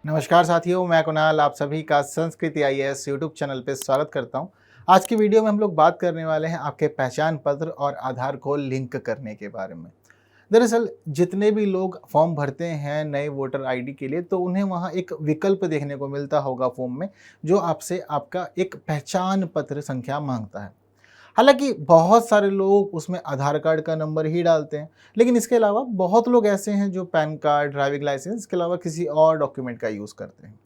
नमस्कार साथियों, मैं कुणाल आप सभी का संस्कृति आईएएस यूट्यूब चैनल पे स्वागत करता हूं। आज की वीडियो में हम लोग बात करने वाले हैं आपके पहचान पत्र और आधार को लिंक करने के बारे में। दरअसल जितने भी लोग फॉर्म भरते हैं नए वोटर आईडी के लिए, तो उन्हें वहां एक विकल्प देखने को मिलता होगा फॉर्म में, जो आपसे आपका एक पहचान पत्र संख्या मांगता है। हालांकि बहुत सारे लोग उसमें आधार कार्ड का नंबर ही डालते हैं, लेकिन इसके अलावा बहुत लोग ऐसे हैं जो पैन कार्ड, ड्राइविंग लाइसेंस के अलावा किसी और डॉक्यूमेंट का यूज़ करते हैं।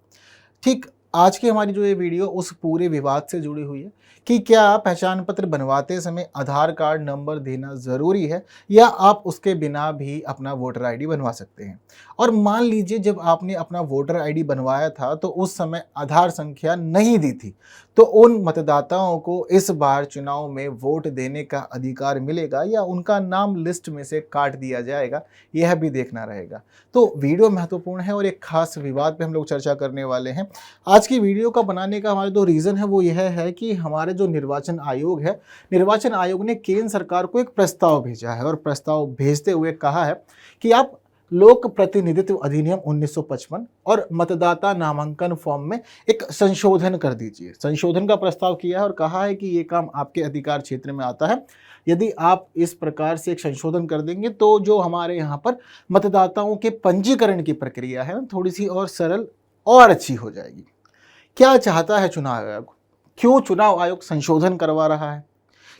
ठीक आज की हमारी जो ये वीडियो उस पूरे विवाद से जुड़ी हुई है कि क्या पहचान पत्र बनवाते समय आधार कार्ड नंबर देना ज़रूरी है या आप उसके बिना भी अपना वोटर आईडी बनवा सकते हैं। और मान लीजिए जब आपने अपना वोटर आईडी बनवाया था तो उस समय आधार संख्या नहीं दी थी, तो उन मतदाताओं को इस बार चुनाव में वोट देने का अधिकार मिलेगा या उनका नाम लिस्ट में से काट दिया जाएगा, यह भी देखना रहेगा। तो वीडियो महत्वपूर्ण है और एक खास विवाद पे हम लोग चर्चा करने वाले हैं। आज की वीडियो का बनाने का हमारा जो रीज़न है वो यह है कि हमारे जो निर्वाचन आयोग है, निर्वाचन आयोग ने केंद्र सरकार को एक प्रस्ताव भेजा है और प्रस्ताव भेजते हुए कहा है कि आप लोक प्रतिनिधित्व अधिनियम 1955 और मतदाता नामांकन फॉर्म में एक संशोधन कर दीजिए। संशोधन का प्रस्ताव किया है और कहा है कि ये काम आपके अधिकार क्षेत्र में आता है। यदि आप इस प्रकार से एक संशोधन कर देंगे तो जो हमारे यहाँ पर मतदाताओं के पंजीकरण की प्रक्रिया है थोड़ी सी और सरल और अच्छी हो जाएगी। क्या चाहता है चुनाव आयोग? क्यों चुनाव आयोग संशोधन करवा रहा है?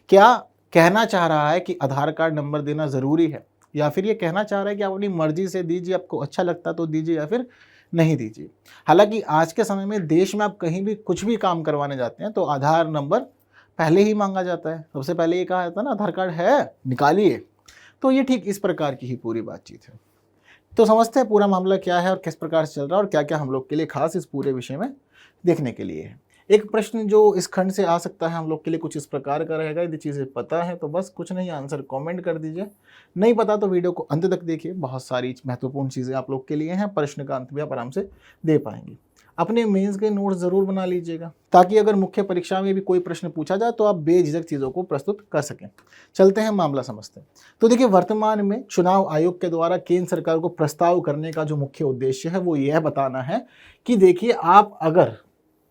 क्या कहना चाह रहा है कि आधार कार्ड नंबर देना ज़रूरी है, या फिर ये कहना चाह रहा है कि आप अपनी मर्जी से दीजिए, आपको अच्छा लगता तो दीजिए या फिर नहीं दीजिए। हालांकि आज के समय में देश में आप कहीं भी कुछ भी काम करवाने जाते हैं तो आधार नंबर पहले ही मांगा जाता है। सबसे पहले ये कहा जाता है ना, आधार कार्ड है निकालिए। तो ये ठीक इस प्रकार की ही पूरी बातचीत है। तो समझते हैं पूरा मामला क्या है और किस प्रकार से चल रहा है और क्या क्या हम लोग के लिए खास इस पूरे विषय में देखने के लिए है। एक प्रश्न जो इस खंड से आ सकता है हम लोग के लिए कुछ इस प्रकार का रहेगा। यदि चीज़ें पता है तो बस कुछ नहीं, आंसर कमेंट कर दीजिए। नहीं पता तो वीडियो को अंत तक देखिए, बहुत सारी महत्वपूर्ण चीज़ें आप लोग के लिए हैं। प्रश्न का अंत भी आप आराम से दे पाएंगे। अपने मेंस के नोट्स ज़रूर बना लीजिएगा ताकि अगर मुख्य परीक्षा में भी कोई प्रश्न पूछा जाए तो आप बेझिझक चीज़ों को प्रस्तुत कर सकें। चलते हैं मामला समझते हैं। तो देखिए, वर्तमान में चुनाव आयोग के द्वारा केंद्र सरकार को प्रस्ताव करने का जो मुख्य उद्देश्य है वो यह बताना है कि देखिए, आप अगर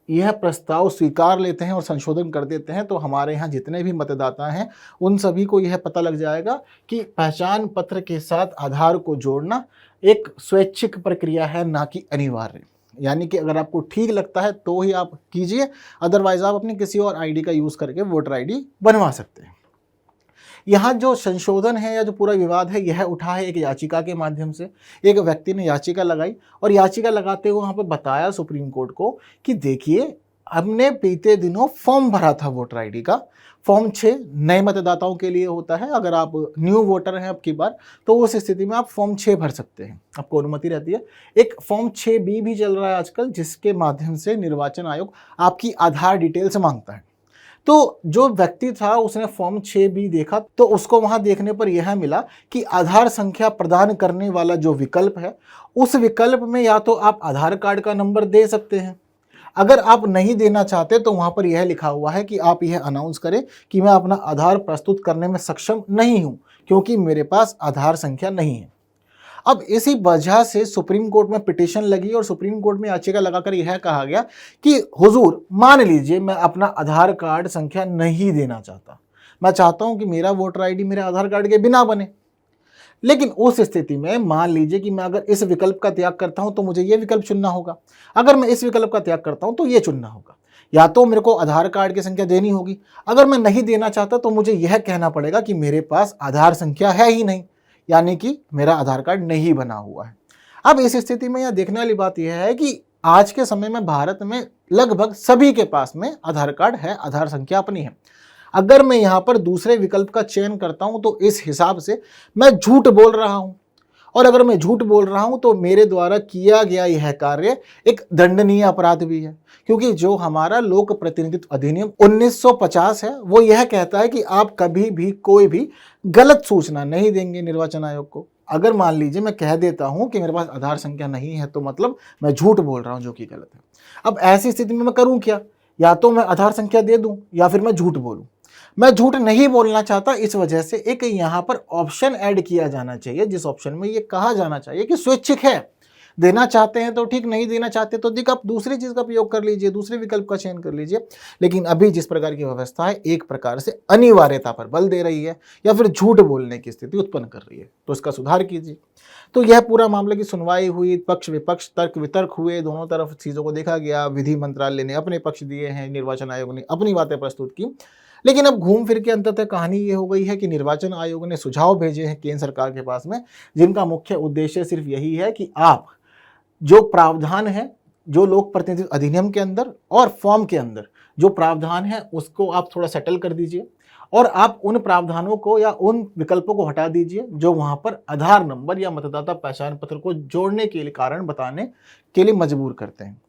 यह प्रस्ताव स्वीकार लेते हैं और संशोधन कर देते हैं तो हमारे यहाँ जितने भी मतदाता हैं उन सभी को यह पता लग जाएगा कि पहचान पत्र के साथ आधार को जोड़ना एक स्वैच्छिक प्रक्रिया है, ना कि अनिवार्य। यानी कि अगर आपको ठीक लगता है तो ही आप कीजिए, अदरवाइज आप अपनी किसी और आईडी का यूज़ करके वोटर आईडी बनवा सकते हैं। यहाँ जो संशोधन है या जो पूरा विवाद है यह उठा है एक याचिका के माध्यम से। एक व्यक्ति ने याचिका लगाई और याचिका लगाते हुए वहाँ पर बताया सुप्रीम कोर्ट को कि देखिए, हमने बीते दिनों फॉर्म भरा था वोटर आईडी का। फॉर्म 6 नए मतदाताओं के लिए होता है। अगर आप न्यू वोटर हैं अब की बार तो उस स्थिति में आप फॉर्म 6 भर सकते हैं, आपको अनुमति रहती है। एक फॉर्म 6B भी चल रहा है आजकल, जिसके माध्यम से निर्वाचन आयोग आपकी आधार डिटेल्स मांगता है। तो जो व्यक्ति था उसने फॉर्म 6B देखा तो उसको वहां देखने पर यह मिला कि आधार संख्या प्रदान करने वाला जो विकल्प है उस विकल्प में या तो आप आधार कार्ड का नंबर दे सकते हैं। अगर आप नहीं देना चाहते तो वहां पर यह लिखा हुआ है कि आप यह अनाउंस करें कि मैं अपना आधार प्रस्तुत करने में सक्षम नहीं हूं क्योंकि मेरे पास आधार संख्या नहीं है। अब इसी वजह से सुप्रीम कोर्ट में पिटीशन लगी और सुप्रीम कोर्ट में याचिका लगाकर यह कहा गया कि हुजूर, मान लीजिए मैं अपना आधार कार्ड संख्या नहीं देना चाहता, मैं चाहता हूं कि मेरा वोटर आईडी मेरे आधार कार्ड के बिना बने। लेकिन उस स्थिति में मान लीजिए कि मैं अगर इस विकल्प का त्याग करता हूं तो मुझे यह विकल्प चुनना होगा, अगर मैं इस विकल्प का त्याग करता हूं तो यह चुनना होगा। या तो मेरे को आधार कार्ड की संख्या देनी होगी, अगर मैं नहीं देना चाहता तो मुझे यह कहना पड़ेगा कि मेरे पास आधार संख्या है ही नहीं, यानी कि मेरा आधार कार्ड नहीं बना हुआ है। अब इस स्थिति में यह देखने वाली बात यह है कि आज के समय में भारत में लगभग सभी के पास में आधार कार्ड है, आधार संख्या अपनी है। अगर मैं यहाँ पर दूसरे विकल्प का चयन करता हूँ तो इस हिसाब से मैं झूठ बोल रहा हूँ, और अगर मैं झूठ बोल रहा हूं तो मेरे द्वारा किया गया यह कार्य एक दंडनीय अपराध भी है, क्योंकि जो हमारा लोक प्रतिनिधित्व अधिनियम 1950 है वो यह कहता है कि आप कभी भी कोई भी गलत सूचना नहीं देंगे निर्वाचन आयोग को। अगर मान लीजिए मैं कह देता हूं कि मेरे पास आधार संख्या नहीं है तो मतलब मैं झूठ बोल रहा हूं, जो कि गलत है। अब ऐसी स्थिति में मैं करूं क्या? या तो मैं आधार संख्या दे दूं या फिर मैं झूठ बोलूं। मैं झूठ नहीं बोलना चाहता, इस वजह से एक यहाँ पर ऑप्शन ऐड किया जाना चाहिए जिस ऑप्शन में ये कहा जाना चाहिए कि स्वैच्छिक है। देना चाहते हैं तो ठीक, नहीं देना चाहते तो दिक आप दूसरी चीज़ का प्रयोग कर लीजिए, दूसरे विकल्प का चयन कर लीजिए। लेकिन अभी जिस प्रकार की व्यवस्था है एक प्रकार से अनिवार्यता पर बल दे रही है या फिर झूठ बोलने की स्थिति उत्पन्न कर रही है, तो इसका सुधार कीजिए। तो यह पूरा मामले की सुनवाई हुई, पक्ष विपक्ष तर्क वितर्क हुए, दोनों तरफ चीज़ों को देखा गया, विधि मंत्रालय ने अपने पक्ष दिए हैं, निर्वाचन आयोग ने अपनी बातें प्रस्तुत की। लेकिन अब घूम फिर के अंततः कहानी ये हो गई है कि निर्वाचन आयोग ने सुझाव भेजे हैं केंद्र सरकार के पास में, जिनका मुख्य उद्देश्य सिर्फ यही है कि आप जो प्रावधान है, जो लोक प्रतिनिधित्व अधिनियम के अंदर और फॉर्म के अंदर जो प्रावधान है उसको आप थोड़ा सेटल कर दीजिए और आप उन प्रावधानों को या उन विकल्पों को हटा दीजिए जो वहां पर आधार नंबर या मतदाता पहचान पत्र को जोड़ने के लिए कारण बताने के लिए मजबूर करते हैं।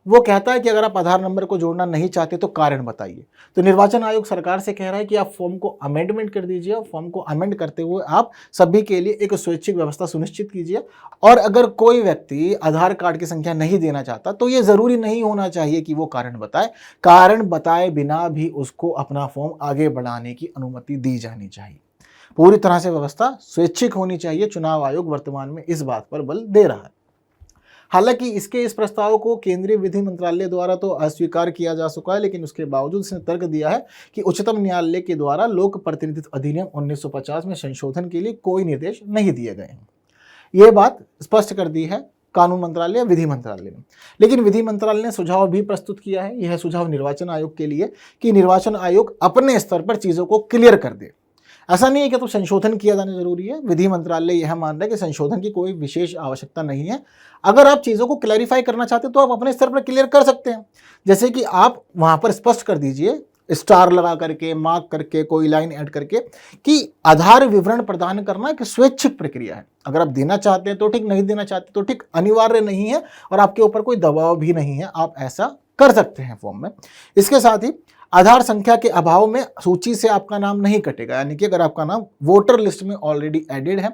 वो कहता है कि अगर आप आधार नंबर को जोड़ना नहीं चाहते तो कारण बताइए। तो निर्वाचन आयोग सरकार से कह रहा है कि आप फॉर्म को अमेंडमेंट कर दीजिए और फॉर्म को अमेंड करते हुए आप सभी के लिए एक स्वैच्छिक व्यवस्था सुनिश्चित कीजिए। और अगर कोई व्यक्ति आधार कार्ड की संख्या नहीं देना चाहता तो ये जरूरी नहीं होना चाहिए कि वो कारण बताए, कारण बताए बिना भी उसको अपना फॉर्म आगे बढ़ाने की अनुमति दी जानी चाहिए। पूरी तरह से व्यवस्था स्वैच्छिक होनी चाहिए। चुनाव आयोग वर्तमान में इस बात पर बल दे रहा है। हालांकि इसके इस प्रस्ताव को केंद्रीय विधि मंत्रालय द्वारा तो अस्वीकार किया जा चुका है, लेकिन उसके बावजूद इसने तर्क दिया है कि उच्चतम न्यायालय के द्वारा लोक प्रतिनिधित्व अधिनियम 1950 में संशोधन के लिए कोई निर्देश नहीं दिए गए हैं। ये बात स्पष्ट कर दी है कानून मंत्रालय, विधि मंत्रालय ने। लेकिन विधि मंत्रालय ने सुझाव भी प्रस्तुत किया है, यह सुझाव निर्वाचन आयोग के लिए कि निर्वाचन आयोग अपने स्तर पर चीजों को क्लियर कर दे। ऐसा नहीं है कि तो संशोधन किया जाना जरूरी है। विधि मंत्रालय यह मान रहा है कि संशोधन की कोई विशेष आवश्यकता नहीं है। अगर आप चीज़ों को क्लैरिफाई करना चाहते हैं तो आप अपने स्तर पर क्लियर कर सकते हैं। जैसे कि आप वहां पर स्पष्ट कर दीजिए, स्टार लगा करके, मार्क करके, कोई लाइन ऐड करके कि आधार विवरण प्रदान करना एक स्वैच्छिक प्रक्रिया है। अगर आप देना चाहते हैं तो ठीक, नहीं देना चाहते तो ठीक, अनिवार्य नहीं है और आपके ऊपर कोई दबाव भी नहीं है, आप ऐसा कर सकते हैं फॉर्म में। इसके साथ ही आधार संख्या के अभाव में सूची से आपका नाम नहीं कटेगा, यानी कि अगर आपका नाम वोटर लिस्ट में ऑलरेडी एडेड है,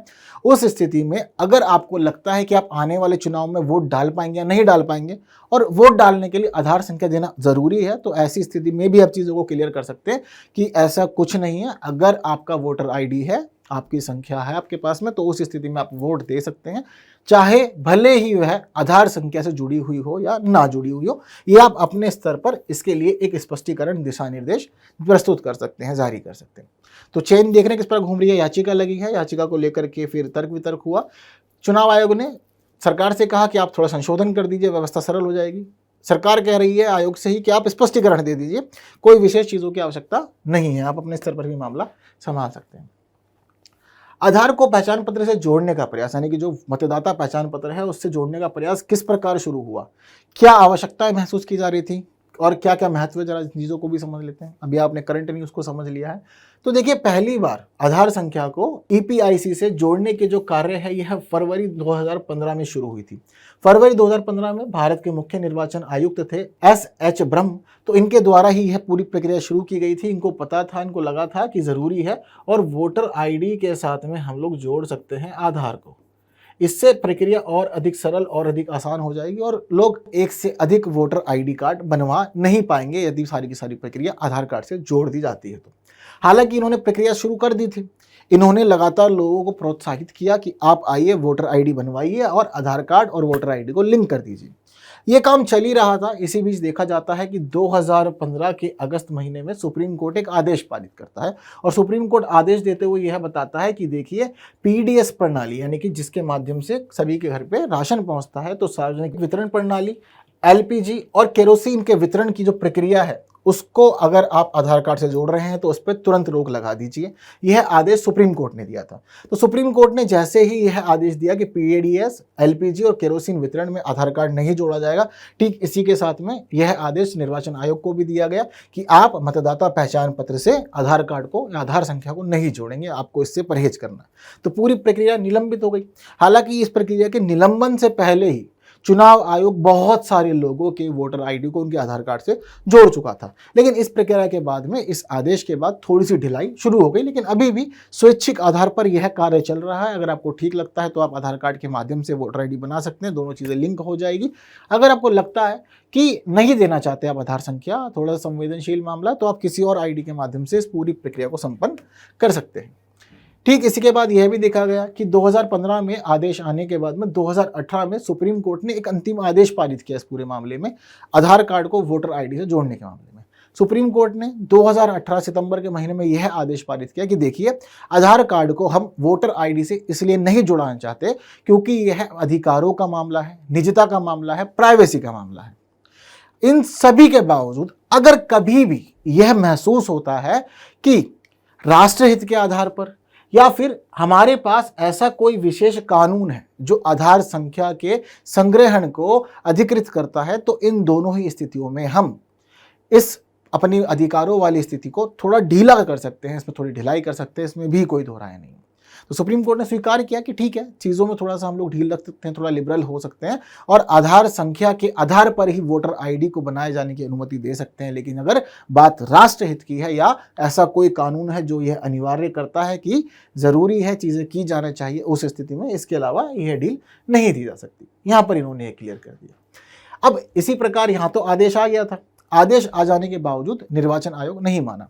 उस स्थिति में अगर आपको लगता है कि आप आने वाले चुनाव में वोट डाल पाएंगे या नहीं डाल पाएंगे और वोट डालने के लिए आधार संख्या देना जरूरी है, तो ऐसी स्थिति में भी आप चीज़ों को क्लियर कर सकते हैं कि ऐसा कुछ नहीं है। अगर आपका वोटर आईडी है, आपकी संख्या है आपके पास में, तो उस स्थिति में आप वोट दे सकते हैं, चाहे भले ही वह आधार संख्या से जुड़ी हुई हो या ना जुड़ी हुई हो। ये आप अपने स्तर पर इसके लिए एक स्पष्टीकरण, दिशा निर्देश प्रस्तुत कर सकते हैं, जारी कर सकते हैं। तो चेन देख रहे हैं किस पर घूम रही है। याचिका लगी है, याचिका को लेकर के फिर तर्क वितर्क हुआ। चुनाव आयोग ने सरकार से कहा कि आप थोड़ा संशोधन कर दीजिए, व्यवस्था सरल हो जाएगी। सरकार कह रही है आयोग से ही कि आप स्पष्टीकरण दे दीजिए, कोई विशेष चीज़ों की आवश्यकता नहीं है, आप अपने स्तर पर भी मामला संभाल सकते हैं। आधार को पहचान पत्र से जोड़ने का प्रयास, यानी कि जो मतदाता पहचान पत्र है उससे जोड़ने का प्रयास किस प्रकार शुरू हुआ, क्या आवश्यकताएं महसूस की जा रही थी और क्या क्या महत्व है, जरा चीज़ों को भी समझ लेते हैं। अभी आपने करंट न्यूज़ को समझ लिया है। तो देखिए, पहली बार आधार संख्या को ईपीआईसी से जोड़ने के जो कार्य है यह फरवरी 2015 में शुरू हुई थी। फरवरी 2015 में भारत के मुख्य निर्वाचन आयुक्त थे एस.एच. ब्रह्म, तो इनके द्वारा ही यह पूरी प्रक्रिया शुरू की गई थी। इनको पता था, इनको लगा था कि ज़रूरी है और वोटर आईडी के साथ में हम लोग जोड़ सकते हैं आधार को। इससे प्रक्रिया और अधिक सरल और अधिक आसान हो जाएगी और लोग एक से अधिक वोटर आईडी कार्ड बनवा नहीं पाएंगे यदि सारी की सारी प्रक्रिया आधार कार्ड से जोड़ दी जाती है तो। हालांकि इन्होंने प्रक्रिया शुरू कर दी थी। इन्होंने लगातार लोगों को प्रोत्साहित किया कि आप आइए, वोटर आईडी बनवाइए और आधार कार्ड और वोटर आईडी को लिंक कर दीजिए। ये काम चल ही रहा था। इसी बीच देखा जाता है कि 2015 के अगस्त महीने में सुप्रीम कोर्ट एक आदेश पारित करता है और सुप्रीम कोर्ट आदेश देते हुए यह बताता है कि देखिए, पीडीएस प्रणाली, यानी कि जिसके माध्यम से सभी के घर पे राशन पहुंचता है, तो सार्वजनिक वितरण प्रणाली, एलपीजी और केरोसिन के वितरण की जो प्रक्रिया है उसको अगर आप आधार कार्ड से जोड़ रहे हैं तो उस पर तुरंत रोक लगा दीजिए। यह आदेश सुप्रीम कोर्ट ने दिया था। तो सुप्रीम कोर्ट ने जैसे ही यह आदेश दिया कि पीडीएस, एलपीजी और केरोसिन वितरण में आधार कार्ड नहीं जोड़ा जाएगा, ठीक इसी के साथ में यह आदेश निर्वाचन आयोग को भी दिया गया कि आप मतदाता पहचान पत्र से आधार कार्ड को या आधार संख्या को नहीं जोड़ेंगे, आपको इससे परहेज करना है। तो पूरी प्रक्रिया निलंबित हो गई। हालांकि इस प्रक्रिया के निलंबन से पहले ही चुनाव आयोग बहुत सारे लोगों के वोटर आईडी को उनके आधार कार्ड से जोड़ चुका था। लेकिन इस प्रक्रिया के बाद में, इस आदेश के बाद थोड़ी सी ढिलाई शुरू हो गई, लेकिन अभी भी स्वैच्छिक आधार पर यह कार्य चल रहा है। अगर आपको ठीक लगता है तो आप आधार कार्ड के माध्यम से वोटर आईडी बना सकते हैं, दोनों चीज़ें लिंक हो जाएगी। अगर आपको लगता है कि नहीं देना चाहते आप आधार संख्या, थोड़ा संवेदनशील मामला, तो आप किसी और आईडी के माध्यम से इस पूरी प्रक्रिया को संपन्न कर सकते हैं। ठीक इसी के बाद यह भी देखा गया कि 2015 में आदेश आने के बाद में 2018 में सुप्रीम कोर्ट ने एक अंतिम आदेश पारित किया इस पूरे मामले में, आधार कार्ड को वोटर आईडी से जोड़ने के मामले में। सुप्रीम कोर्ट ने 2018 सितंबर के महीने में यह आदेश पारित किया कि देखिए, आधार कार्ड को हम वोटर आईडी से इसलिए नहीं जुड़ाना चाहते क्योंकि यह अधिकारों का मामला है, निजता का मामला है, प्राइवेसी का मामला है। इन सभी के बावजूद अगर कभी भी यह महसूस होता है कि राष्ट्रहित के आधार पर या फिर हमारे पास ऐसा कोई विशेष कानून है जो आधार संख्या के संग्रहण को अधिकृत करता है, तो इन दोनों ही स्थितियों में हम इस अपनी अधिकारों वाली स्थिति को थोड़ा ढीला कर सकते हैं, इसमें थोड़ी ढिलाई कर सकते हैं, इसमें भी कोई दो राय नहीं। तो सुप्रीम कोर्ट ने स्वीकार किया कि ठीक है, चीज़ों में थोड़ा सा हम लोग ढील रख सकते हैं, थोड़ा लिबरल हो सकते हैं और आधार संख्या के आधार पर ही वोटर आईडी को बनाए जाने की अनुमति दे सकते हैं। लेकिन अगर बात राष्ट्रहित की है या ऐसा कोई कानून है जो यह अनिवार्य करता है कि ज़रूरी है चीज़ें की जाना चाहिए, उस स्थिति में इसके अलावा यह डील नहीं दी जा सकती। यहाँ पर इन्होंने क्लियर कर दिया। अब इसी प्रकार यहाँ तो आदेश आ गया था, आदेश आ जाने के बावजूद निर्वाचन आयोग नहीं माना।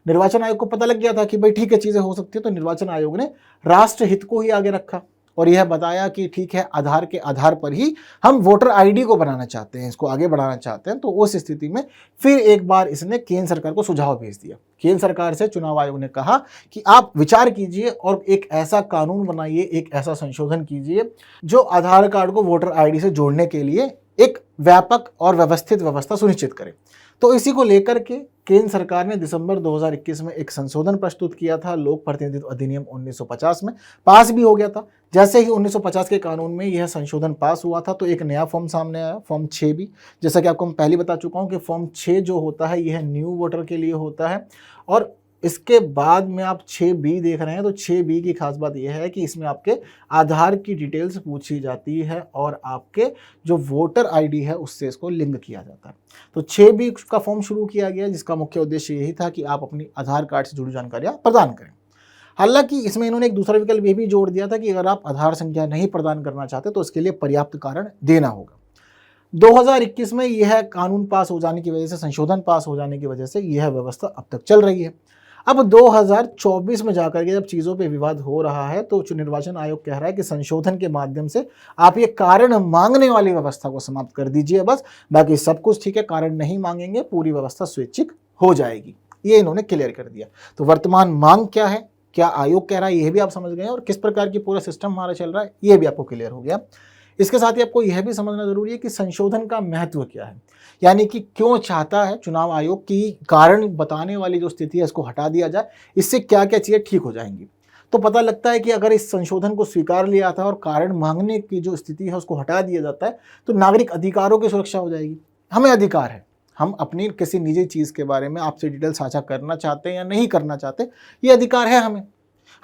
निर्वाचन आयोग को पता लग गया था कि भाई ठीक है, चीज़ें हो सकती है, तो निर्वाचन आयोग ने राष्ट्रहित को ही आगे रखा और यह बताया कि ठीक है, आधार के आधार पर ही हम वोटर आईडी को बनाना चाहते हैं, इसको आगे बढ़ाना चाहते हैं। तो उस स्थिति में फिर एक बार इसने केंद्र सरकार को सुझाव भेज दिया। केंद्र सरकार से चुनाव आयोग ने कहा कि आप विचार कीजिए और एक ऐसा कानून बनाइए, एक ऐसा संशोधन कीजिए जो आधार कार्ड को वोटर आईडी से जोड़ने के लिए एक व्यापक और व्यवस्थित व्यवस्था सुनिश्चित करे। तो इसी को लेकर के केंद्र सरकार ने दिसंबर 2021 में एक संशोधन प्रस्तुत किया था, लोक प्रतिनिधित्व अधिनियम 1950 में, पास भी हो गया था। जैसे ही 1950 के कानून में यह संशोधन पास हुआ था तो एक नया फॉर्म सामने आया, फॉर्म 6 भी। जैसा कि आपको मैं पहले बता चुका हूं कि फॉर्म 6 जो होता है यह न्यू वोटर के लिए होता है। और इसके बाद में आप 6B देख रहे हैं, तो 6B की खास बात यह है कि इसमें आपके आधार की डिटेल्स पूछी जाती है और आपके जो वोटर आईडी है उससे इसको लिंक किया जाता है। तो 6B का फॉर्म शुरू किया गया जिसका मुख्य उद्देश्य यही था कि आप अपनी आधार कार्ड से जुड़ी जानकारियां प्रदान करें। हालांकि इसमें इन्होंने एक दूसरा विकल्प ये भी जोड़ दिया था कि अगर आप आधार संख्या नहीं प्रदान करना चाहते तो इसके लिए पर्याप्त कारण देना होगा। 2021 में यह कानून पास हो जाने की वजह से, संशोधन पास हो जाने की वजह से यह व्यवस्था अब तक चल रही है। अब 2024 में जाकर के जब चीज़ों पे विवाद हो रहा है तो निर्वाचन आयोग कह रहा है कि संशोधन के माध्यम से आप ये कारण मांगने वाली व्यवस्था को समाप्त कर दीजिए बस, बाकी सब कुछ ठीक है, कारण नहीं मांगेंगे, पूरी व्यवस्था स्वैच्छिक हो जाएगी। ये इन्होंने क्लियर कर दिया। तो वर्तमान मांग क्या है, क्या आयोग कह रहा है, यह भी आप समझ गए और किस प्रकार की पूरा सिस्टम हमारा चल रहा है ये भी आपको क्लियर हो गया। इसके साथ ही आपको यह भी समझना जरूरी है कि संशोधन का महत्व क्या है, यानी कि क्यों चाहता है चुनाव आयोग की कारण बताने वाली जो स्थिति है इसको हटा दिया जाए, इससे क्या क्या चीज़ें ठीक हो जाएंगी। तो पता लगता है कि अगर इस संशोधन को स्वीकार लिया था और कारण मांगने की जो स्थिति है उसको हटा दिया जाता है तो नागरिक अधिकारों की सुरक्षा हो जाएगी। हमें अधिकार है, हम अपनी किसी निजी चीज़ के बारे में आपसे डिटेल साझा करना चाहते हैं या नहीं करना चाहते, ये अधिकार है हमें,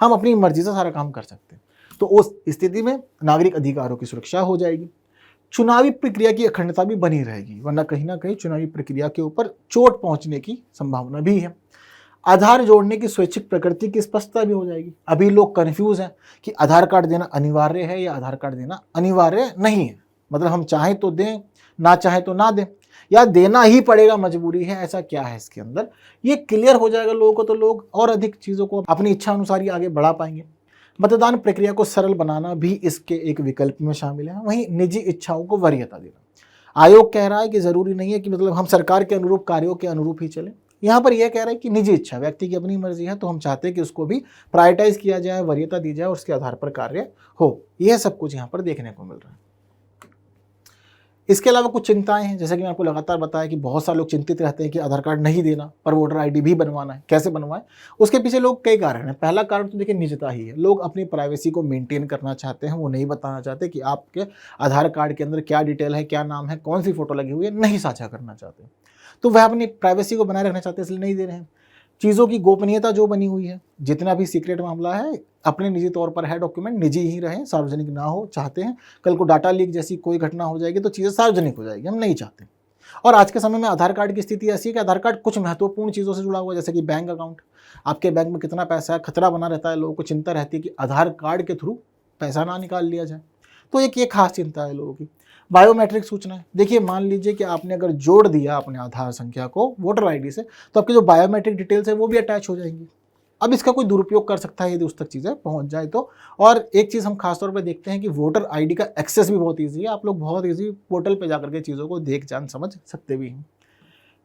हम अपनी मर्जी से सारा काम कर सकते हैं। तो उस स्थिति में नागरिक अधिकारों की सुरक्षा हो जाएगी, चुनावी प्रक्रिया की अखंडता भी बनी रहेगी, वरना कहीं ना कहीं चुनावी प्रक्रिया के ऊपर चोट पहुंचने की संभावना भी है। आधार जोड़ने की स्वैच्छिक प्रकृति की स्पष्टता भी हो जाएगी। अभी लोग कंफ्यूज हैं कि आधार कार्ड देना अनिवार्य है या आधार कार्ड देना अनिवार्य नहीं है, मतलब हम चाहें तो दें, ना चाहें तो ना दें, या देना ही पड़ेगा, मजबूरी है, ऐसा क्या है इसके अंदर, ये क्लियर हो जाएगा लोगों को, तो लोग और अधिक चीज़ों को अपनी इच्छा अनुसार ही आगे बढ़ा पाएंगे। मतदान प्रक्रिया को सरल बनाना भी इसके एक विकल्प में शामिल है। वहीं निजी इच्छाओं को वरीयता देना, आयोग कह रहा है कि जरूरी नहीं है कि मतलब हम सरकार के अनुरूप, कार्यों के अनुरूप ही चलें। यहाँ पर यह कह रहा है कि निजी इच्छा, व्यक्ति की अपनी मर्जी है, तो हम चाहते हैं कि उसको भी प्रायोरिटाइज किया जाए, वरीयता दी जाए और उसके आधार पर कार्य हो। यह सब कुछ यहाँ पर देखने को मिल रहा है। इसके अलावा कुछ चिंताएं हैं, जैसे कि मैं आपको लगातार बताया कि बहुत सारे लोग चिंतित रहते हैं कि आधार कार्ड नहीं देना पर वोटर आईडी भी बनवाना है, कैसे बनवाएं। उसके पीछे लोग कई कारण हैं। पहला कारण तो देखिए निजता ही है, लोग अपनी प्राइवेसी को मेंटेन करना चाहते हैं, वो नहीं बताना चाहते कि आपके आधार कार्ड के अंदर क्या डिटेल है, क्या नाम है, कौन सी फोटो लगी हुई है, नहीं साझा करना चाहते, तो वह अपनी प्राइवेसी को बनाए रखना चाहते हैं, इसलिए नहीं दे रहे हैं। चीज़ों की गोपनीयता जो बनी हुई है, जितना भी सीक्रेट मामला है अपने निजी तौर पर है, डॉक्यूमेंट निजी ही रहे, सार्वजनिक ना हो, चाहते हैं कल को डाटा लीक जैसी कोई घटना हो जाएगी तो चीज़ें सार्वजनिक हो जाएगी, हम नहीं चाहते। और आज के समय में आधार कार्ड की स्थिति ऐसी है कि आधार कार्ड कुछ महत्वपूर्ण चीज़ों से जुड़ा हुआ है, जैसे कि बैंक अकाउंट, आपके बैंक में कितना पैसा है, खतरा बना रहता है, लोगों को चिंता रहती है कि आधार कार्ड के थ्रू पैसा ना निकाल लिया जाए, तो एक ये खास चिंता है लोगों की। बायोमेट्रिक सूचना, देखिए मान लीजिए कि आपने अगर जोड़ दिया अपने आधार संख्या को वोटर आईडी से, तो आपकी जो बायोमेट्रिक डिटेल्स है वो भी अटैच हो जाएंगी। अब इसका कोई दुरुपयोग कर सकता है यदि उस तक चीज़ें पहुंच जाए तो। और एक चीज़ हम खासतौर पर देखते हैं कि वोटर आईडी का एक्सेस भी बहुत ईजी है, आप लोग बहुत ईजी पोर्टल पर जाकर के चीज़ों को देख जान समझ सकते भी हैं।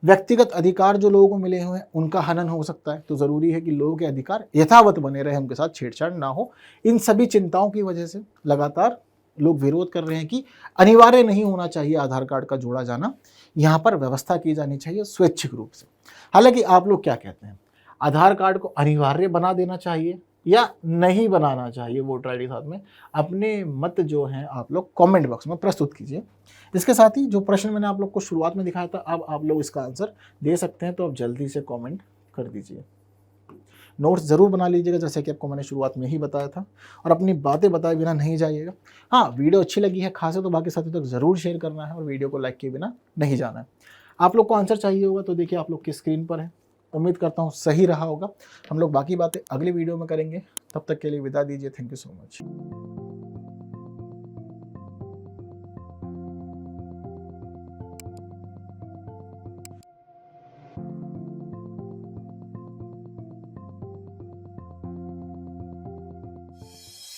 व्यक्तिगत अधिकार जो लोगों को मिले हुए हैं उनका हनन हो सकता है, तो ज़रूरी है कि लोगों के अधिकार यथावत बने रहे, उनके साथ छेड़छाड़ ना हो। इन सभी चिंताओं की वजह से लगातार लोग विरोध कर रहे हैं कि अनिवार्य नहीं होना चाहिए आधार कार्ड का जोड़ा जाना, यहाँ पर व्यवस्था की जानी चाहिए स्वैच्छिक रूप से। हालांकि आप लोग क्या कहते हैं, आधार कार्ड को अनिवार्य बना देना चाहिए या नहीं बनाना चाहिए वोटर आईडी साथ में? अपने मत जो हैं आप लोग कमेंट बॉक्स में प्रस्तुत कीजिए। इसके साथ ही जो प्रश्न मैंने आप लोग को शुरुआत में दिखाया था, अब आप लोग इसका आंसर दे सकते हैं, तो आप जल्दी से कमेंट कर दीजिए। नोट्स ज़रूर बना लीजिएगा जैसे कि आपको मैंने शुरुआत में ही बताया था, और अपनी बातें बताए बिना नहीं जाइएगा। हाँ, वीडियो अच्छी लगी है खास है तो बाकी साथियों तक ज़रूर शेयर करना है और वीडियो को लाइक किए बिना नहीं जाना है। आप लोग को आंसर चाहिए होगा तो देखिए आप लोग की स्क्रीन पर है, उम्मीद करता हूँ सही रहा होगा। हम लोग बाकी बातें अगली वीडियो में करेंगे, तब तक के लिए विदा दीजिए। Thank you so much.